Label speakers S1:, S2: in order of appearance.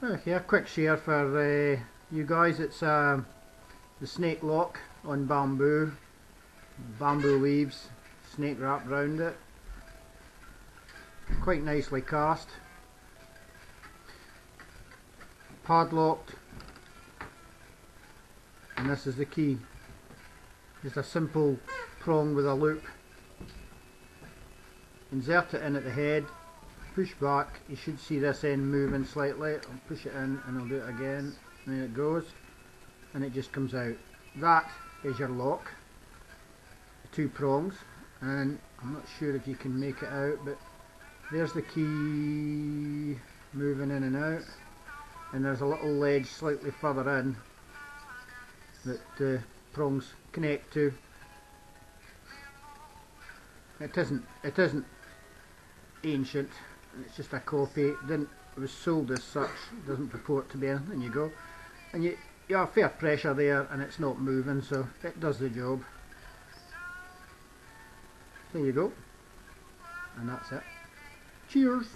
S1: Okay, a quick share for you guys. It's the snake lock on bamboo leaves, snake wrapped round it, quite nicely cast, padlocked, and this is the key. Just a simple prong with a loop. Insert it in at the head, push back. You should see this end moving slightly. I'll push it in and I'll do it again, and then it goes and it just comes out. That is your lock, the two prongs, and I'm not sure if you can make it out, but there's the key moving in and out, and there's a little ledge slightly further in that the prongs connect to. It isn't ancient, it's just a copy. It was sold as such, doesn't purport to be anything. You go and you have fair pressure there and it's not moving, so it does the job. There you go, and that's it. Cheers.